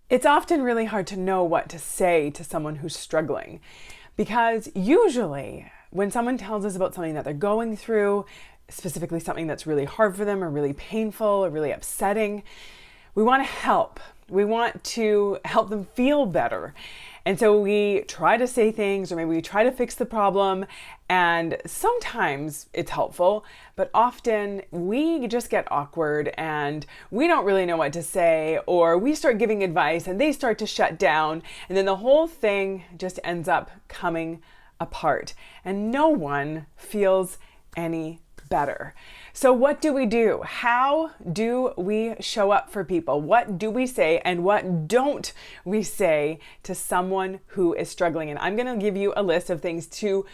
It's often really hard to know what to say to someone who's struggling, because usually when someone tells us about something that they're going through, specifically something that's really hard for them or really painful or really upsetting, we want to help. We want to help them feel better. And so we try to say things, or maybe we try to fix the problem, and sometimes it's helpful, but often we just get awkward and we don't really know what to say, or we start giving advice and they start to shut down, and then the whole thing just ends up coming apart and no one feels any better. So what do we do? How do we show up for people? What do we say and what don't we say to someone who is struggling? And I'm going to give you a list of things to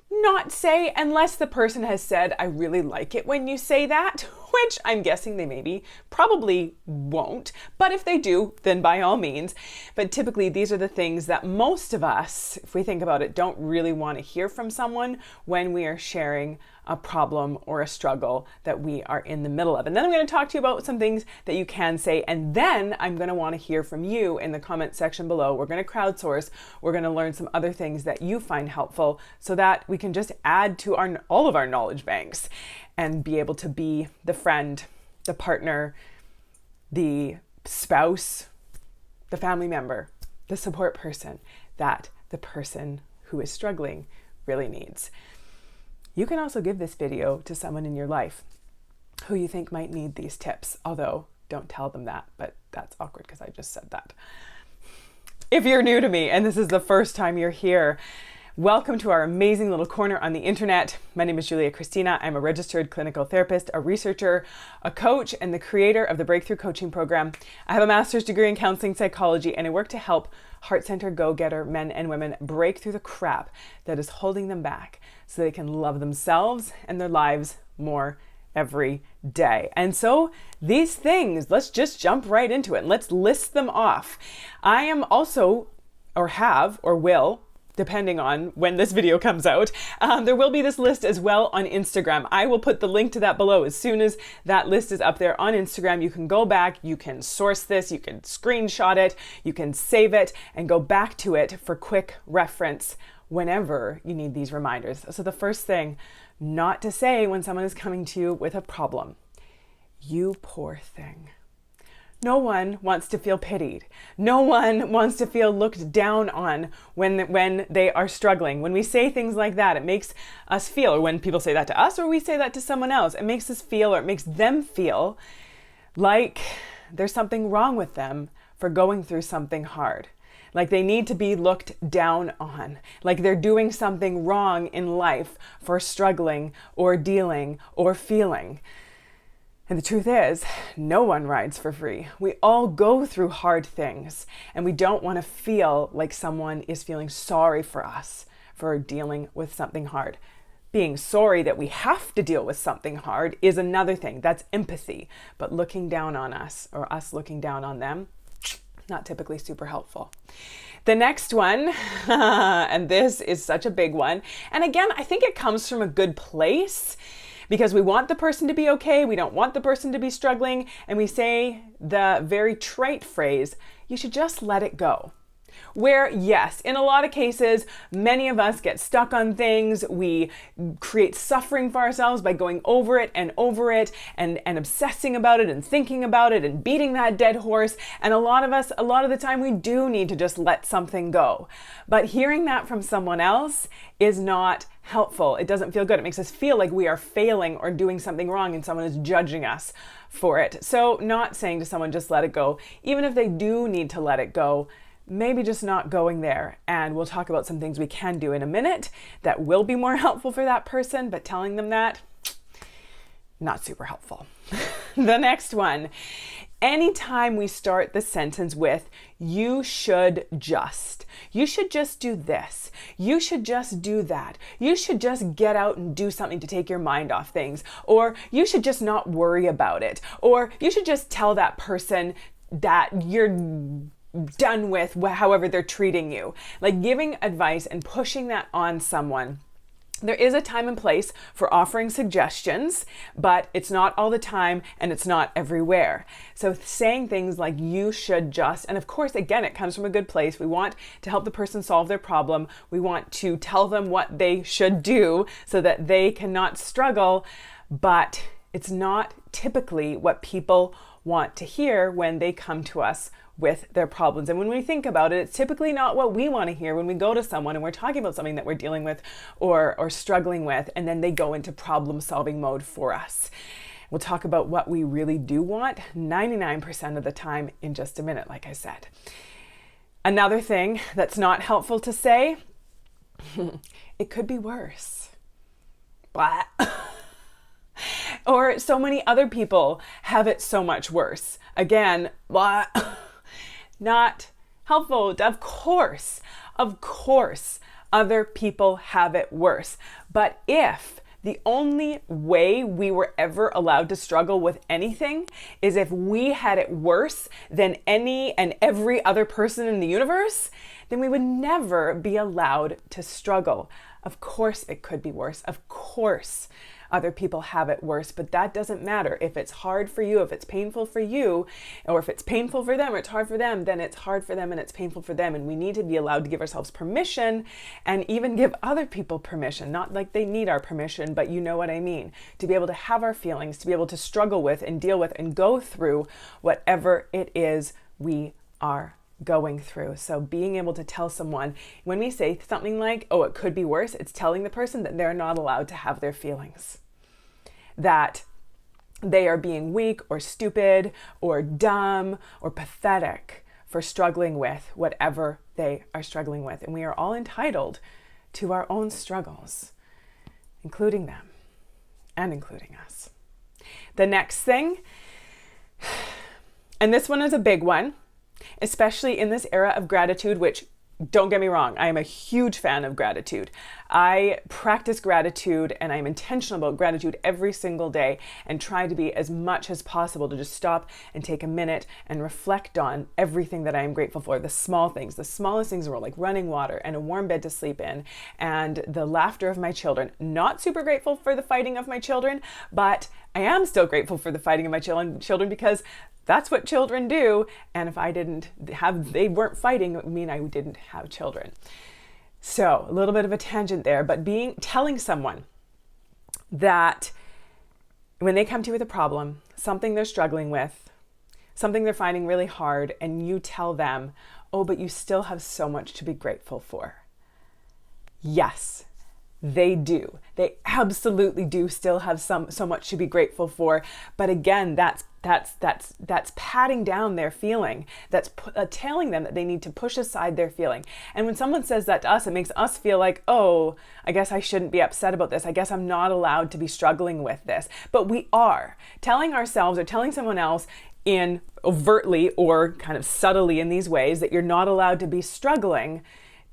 not say unless the person has said, I really like it when you say that, which I'm guessing they probably won't. But if they do, then by all means. But typically these are the things that most of us, if we think about it, don't really want to hear from someone when we are sharing a problem or a struggle that we are in the middle of. And then I'm going to talk to you about some things that you can say. And then I'm going to want to hear from you in the comment section below. We're going to crowdsource. We're going to learn some other things that you find helpful so that we can just add to all of our knowledge banks and be able to be the friend, the partner, the spouse, the family member, the support person that the person who is struggling really needs. You can also give this video to someone in your life who you think might need these tips, although don't tell them that, but that's awkward because I just said that. If you're new to me and this is the first time you're here, welcome to our amazing little corner on the internet. My name is Kristina. I'm a registered clinical therapist, a researcher, a coach, and the creator of the Breakthrough Coaching Program. I have a master's degree in counseling psychology, and I work to help heart-centered go-getter men and women break through the crap that is holding them back so they can love themselves and their lives more every day. And so these things, let's just jump right into it and let's list them off. I am also, or have, or will, depending on when this video comes out, there will be this list as well on Instagram. I will put the link to that below. As soon as that list is up there on Instagram, you can go back, you can source this, you can screenshot it, you can save it and go back to it for quick reference whenever you need these reminders. So the first thing not to say when someone is coming to you with a problem, you poor thing. No one wants to feel pitied. No one wants to feel looked down on when they are struggling. When we say things like that, it makes us feel, or when people say that to us or we say that to someone else, it makes us feel, or it makes them feel like there's something wrong with them for going through something hard. Like they need to be looked down on, like they're doing something wrong in life for struggling or dealing or feeling. And the truth is, no one rides for free. We all go through hard things, and we don't want to feel like someone is feeling sorry for us for dealing with something hard. Being sorry that we have to deal with something hard is another thing. That's empathy. But looking down on us, or us looking down on them, not typically super helpful. The next one, and this is such a big one, and again, I think it comes from a good place, because we want the person to be okay, we don't want the person to be struggling, and we say the very trite phrase, you should just let it go. Where, yes, in a lot of cases, many of us get stuck on things. We create suffering for ourselves by going over it and obsessing about it and thinking about it and beating that dead horse. And a lot of the time, we do need to just let something go. But hearing that from someone else is not helpful. It doesn't feel good. It makes us feel like we are failing or doing something wrong and someone is judging us for it. So not saying to someone, just let it go, even if they do need to let it go, maybe just not going there. And we'll talk about some things we can do in a minute that will be more helpful for that person, but telling them that, not super helpful. The next one, anytime we start the sentence with, you should just do this, you should just do that, you should just get out and do something to take your mind off things, or you should just not worry about it, or you should just tell that person that you're done with however they're treating you. Like giving advice and pushing that on someone There is a time and place for offering suggestions, but it's not all the time and it's not everywhere. So saying things like you should just, and of course, again, it comes from a good place. We want to help the person solve their problem. We want to tell them what they should do so that they cannot struggle, but it's not typically what people want to hear when they come to us with their problems. And when we think about it, it's typically not what we want to hear when we go to someone and we're talking about something that we're dealing with or struggling with, and then they go into problem solving mode for us. We'll talk about what we really do want 99% of the time in just a minute, like I said. Another thing that's not helpful to say, it could be worse. Blah. Or so many other people have it so much worse. Again, blah. Not helpful. Of course, other people have it worse. But if the only way we were ever allowed to struggle with anything is if we had it worse than any and every other person in the universe, then we would never be allowed to struggle. Of course it could be worse. Of course other people have it worse, but that doesn't matter. If it's hard for you, if it's painful for you, or if it's painful for them or it's hard for them, then it's hard for them and it's painful for them. And we need to be allowed to give ourselves permission and even give other people permission. Not like they need our permission, but you know what I mean. To be able to have our feelings, to be able to struggle with and deal with and go through whatever it is we are going through. So being able to tell someone, when we say something like, oh, it could be worse, it's telling the person that they're not allowed to have their feelings, that they are being weak or stupid or dumb or pathetic for struggling with whatever they are struggling with. And we are all entitled to our own struggles, including them and including us. The next thing, and this one is a big one, especially in this era of gratitude, which, don't get me wrong, I am a huge fan of gratitude. I practice gratitude and I'm intentional about gratitude every single day and try to be as much as possible to just stop and take a minute and reflect on everything that I am grateful for. The small things, the smallest things in the world, like running water and a warm bed to sleep in and the laughter of my children. Not super grateful for the fighting of my children, but I am still grateful for the fighting of my children because that's what children do. And if they weren't fighting, it would mean I didn't have children. So a little bit of a tangent there, but telling someone that when they come to you with a problem, something they're struggling with, something they're finding really hard, and you tell them, oh, but you still have so much to be grateful for. Yes, they do. They absolutely do still have so much to be grateful for. But again, that's patting down their feeling. That's telling them that they need to push aside their feeling. And when someone says that to us, it makes us feel like, oh, I guess I shouldn't be upset about this. I guess I'm not allowed to be struggling with this. But we are. Telling ourselves or telling someone else in overtly or kind of subtly in these ways that you're not allowed to be struggling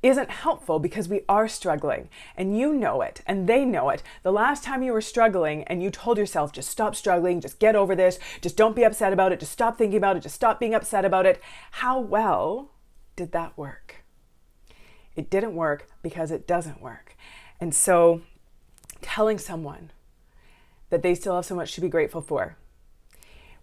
isn't helpful, because we are struggling and you know it and they know it. The last time you were struggling and you told yourself, just stop struggling, just get over this, just don't be upset about it, just stop thinking about it, just stop being upset about it. How well did that work? It didn't work because it doesn't work. And so telling someone that they still have so much to be grateful for,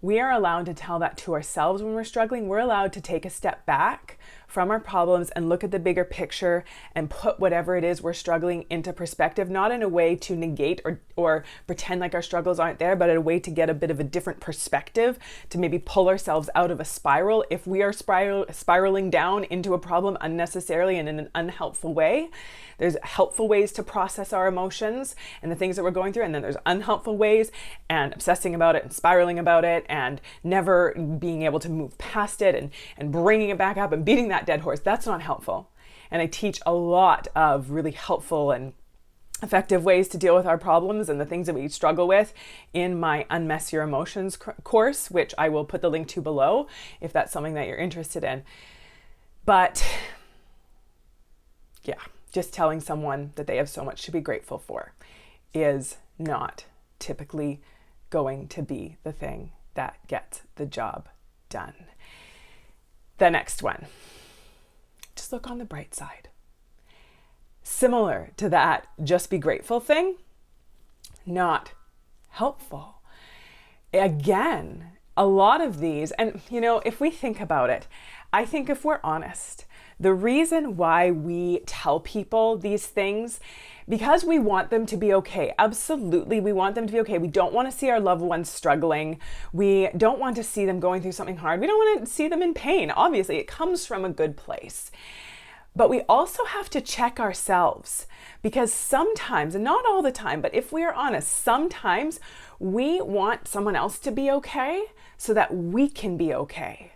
we are allowed to tell that to ourselves when we're struggling. We're allowed to take a step back from our problems and look at the bigger picture and put whatever it is we're struggling into perspective, not in a way to negate or pretend like our struggles aren't there, but in a way to get a bit of a different perspective, to maybe pull ourselves out of a spiral. If we are spiraling down into a problem unnecessarily and in an unhelpful way, there's helpful ways to process our emotions and the things that we're going through, and then there's unhelpful ways, and obsessing about it and spiraling about it and never being able to move past it and bringing it back up and beating that dead horse. That's not helpful. And I teach a lot of really helpful and effective ways to deal with our problems and the things that we struggle with in my Unmess Your Emotions course, which I will put the link to below if that's something that you're interested in. But yeah, just telling someone that they have so much to be grateful for is not typically going to be the thing that gets the job done. The next one, just look on the bright side. similar to that just be grateful thing, not helpful. Again, a lot of these, and if we think about it, I think if we're honest, the reason why we tell people these things, because we want them to be okay. Absolutely, we want them to be okay. We don't want to see our loved ones struggling. We don't want to see them going through something hard. We don't want to see them in pain. Obviously, it comes from a good place. But we also have to check ourselves, because sometimes, and not all the time, but if we are honest, sometimes we want someone else to be okay so that we can be okay.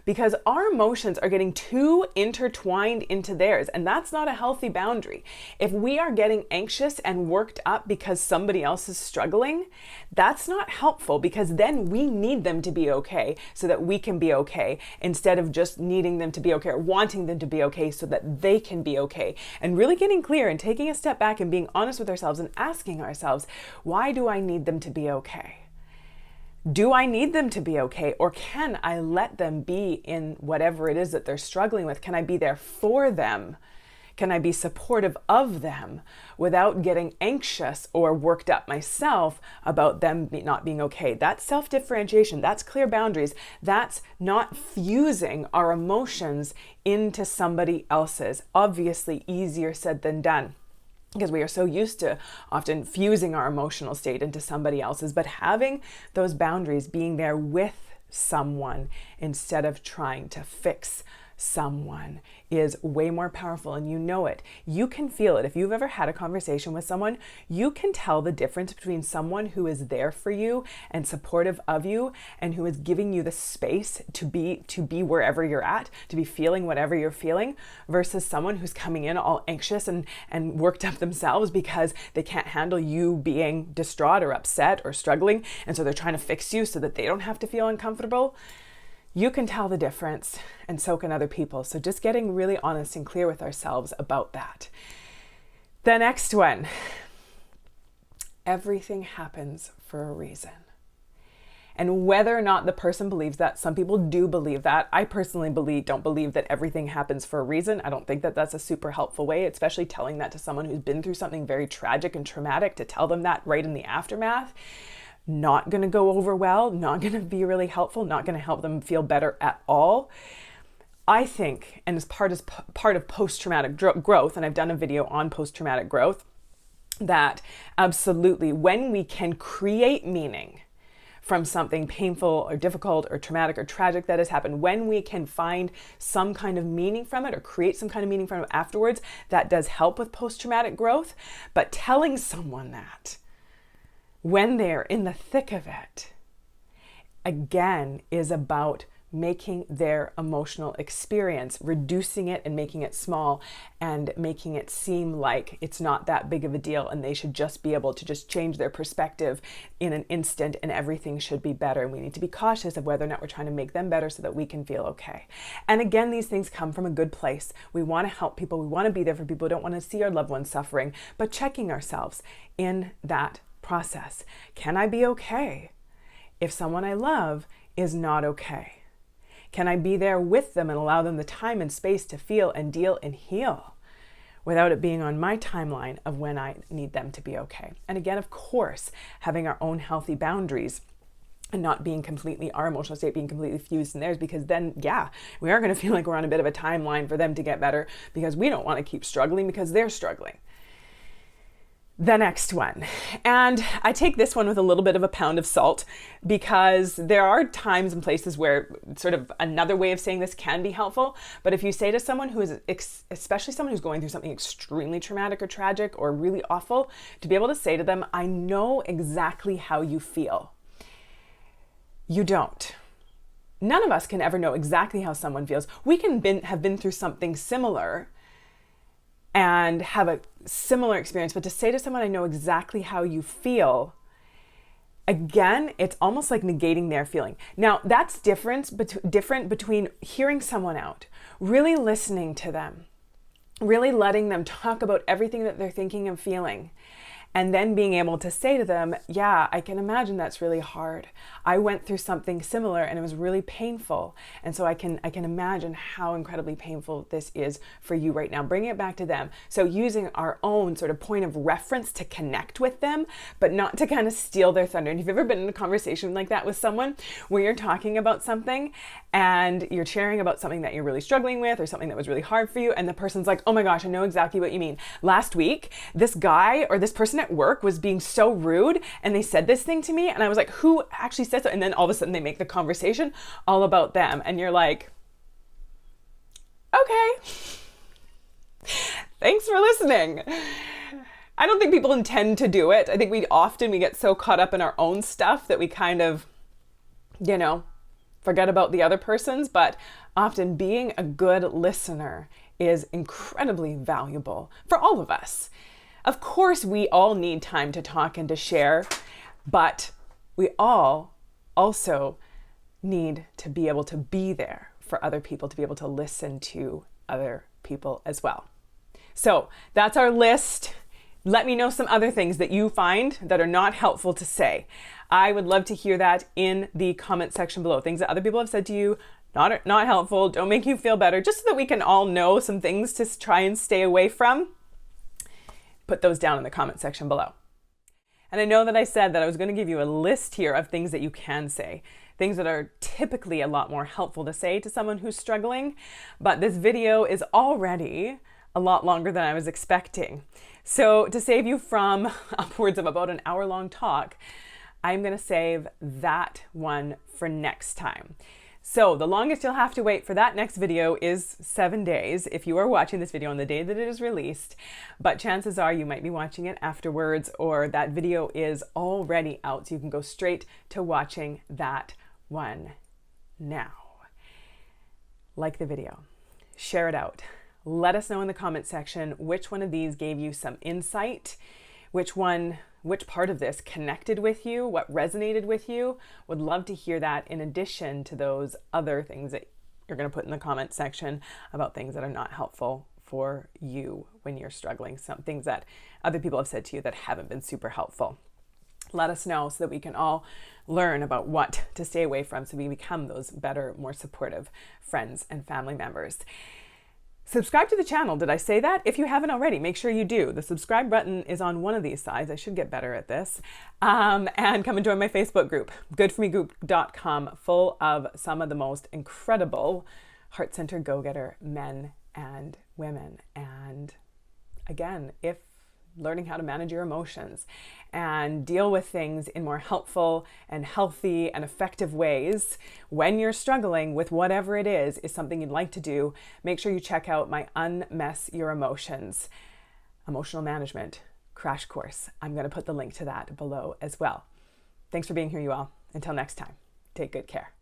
Because our emotions are getting too intertwined into theirs, and that's not a healthy boundary. If we are getting anxious and worked up because somebody else is struggling, that's not helpful, because then we need them to be okay so that we can be okay, instead of just needing them to be okay or wanting them to be okay so that they can be okay. And really getting clear and taking a step back and being honest with ourselves and asking ourselves, why do I need them to be okay? Do I need them to be okay, or can I let them be in whatever it is that they're struggling with? Can I be there for them? Can I be supportive of them without getting anxious or worked up myself about them not being okay? That's self-differentiation. That's clear boundaries. That's not fusing our emotions into somebody else's. Obviously, easier said than done, because we are so used to often fusing our emotional state into somebody else's. But having those boundaries, being there with someone instead of trying to fix someone, is way more powerful, and you know it. You can feel it. If you've ever had a conversation with someone, you can tell the difference between someone who is there for you and supportive of you and who is giving you the space to be wherever you're at, to be feeling whatever you're feeling, versus someone who's coming in all anxious and worked up themselves because they can't handle you being distraught or upset or struggling, and so they're trying to fix you so that they don't have to feel uncomfortable. You can tell the difference, and so can other people. So just getting really honest and clear with ourselves about that. The next one, everything happens for a reason. And whether or not the person believes that, some people do believe that. I personally don't believe that everything happens for a reason. I don't think that that's a super helpful way, especially telling that to someone who's been through something very tragic and traumatic, to tell them that right in the aftermath. Not going to go over well, not going to be really helpful, not going to help them feel better at all. I think, and as part of post-traumatic growth, and I've done a video on post-traumatic growth, that absolutely when we can create meaning from something painful or difficult or traumatic or tragic that has happened, when we can find some kind of meaning from it or create some kind of meaning from it afterwards, that does help with post-traumatic growth. But telling someone that when they're in the thick of it, again, is about making their emotional experience, reducing it and making it small, and making it seem like it's not that big of a deal and they should just be able to just change their perspective in an instant and everything should be better. And we need to be cautious of whether or not we're trying to make them better so that we can feel okay. And again, these things come from a good place. We want to help people. We want to be there for people. We don't want to see our loved ones suffering, but checking ourselves in that process. Can I be okay if someone I love is not okay? Can I be there with them and allow them the time and space to feel and deal and heal without it being on my timeline of when I need them to be okay? And again, of course, having our own healthy boundaries and not being our emotional state being completely fused in theirs, because then, we are going to feel like we're on a bit of a timeline for them to get better, because we don't want to keep struggling because they're struggling. The next one, and I take this one with a little bit of a pound of salt, because there are times and places where sort of another way of saying this can be helpful. But if you say to someone who is, especially someone who's going through something extremely traumatic or tragic or really awful, to be able to say to them, I know exactly how you feel. You don't. None of us can ever know exactly how someone feels. We can have been through something similar and have a similar experience, but to say to someone, I know exactly how you feel, again, it's almost like negating their feeling. Now, that's different between hearing someone out, really listening to them, really letting them talk about everything that they're thinking and feeling, And then being able to say to them, yeah, I can imagine that's really hard. I went through something similar and it was really painful. And so I can imagine how incredibly painful this is for you right now. Bringing it back to them. So using our own sort of point of reference to connect with them, but not to kind of steal their thunder. And if you've ever been in a conversation like that with someone where you're talking about something and you're sharing about something that you're really struggling with or something that was really hard for you, and the person's like, oh my gosh, I know exactly what you mean. Last week, this guy or this person at work was being so rude and they said this thing to me, and I was like, who actually said so? And then all of a sudden they make the conversation all about them, and you're like, okay, thanks for listening. I don't think people intend to do it. I think we get so caught up in our own stuff that we kind of, forget about the other person's, but often being a good listener is incredibly valuable for all of us. Of course, we all need time to talk and to share, but we all also need to be able to be there for other people, to be able to listen to other people as well. So that's our list. Let me know some other things that you find that are not helpful to say. I would love to hear that in the comment section below. Things that other people have said to you, not helpful, don't make you feel better, just so that we can all know some things to try and stay away from. Put those down in the comment section below. And I know that I said that I was going to give you a list here of things that you can say, things that are typically a lot more helpful to say to someone who's struggling, but this video is already a lot longer than I was expecting. So to save you from upwards of about an hour-long talk, I'm going to save that one for next time. So the longest you'll have to wait for that next video is 7 days if you are watching this video on the day that it is released, but chances are you might be watching it afterwards, or that video is already out, so you can go straight to watching that one now. Like the video, share it out. Let us know in the comment section which one of these gave you some insight, which part of this connected with you, what resonated with you. Would love to hear that, in addition to those other things that you're going to put in the comment section about things that are not helpful for you when you're struggling, some things that other people have said to you that haven't been super helpful. Let us know so that we can all learn about what to stay away from, so we become those better, more supportive friends and family members. Subscribe to the channel. Did I say that? If you haven't already, make sure you do. The subscribe button is on one of these sides. I should get better at this. And come and join my Facebook group, goodformegroup.com, full of some of the most incredible heart-centered go-getter men and women. And again, if learning how to manage your emotions and deal with things in more helpful and healthy and effective ways when you're struggling with whatever it is something you'd like to do, make sure you check out my Unmess Your Emotions Emotional Management Crash Course. I'm going to put the link to that below as well. Thanks for being here, you all. Until next time, take good care.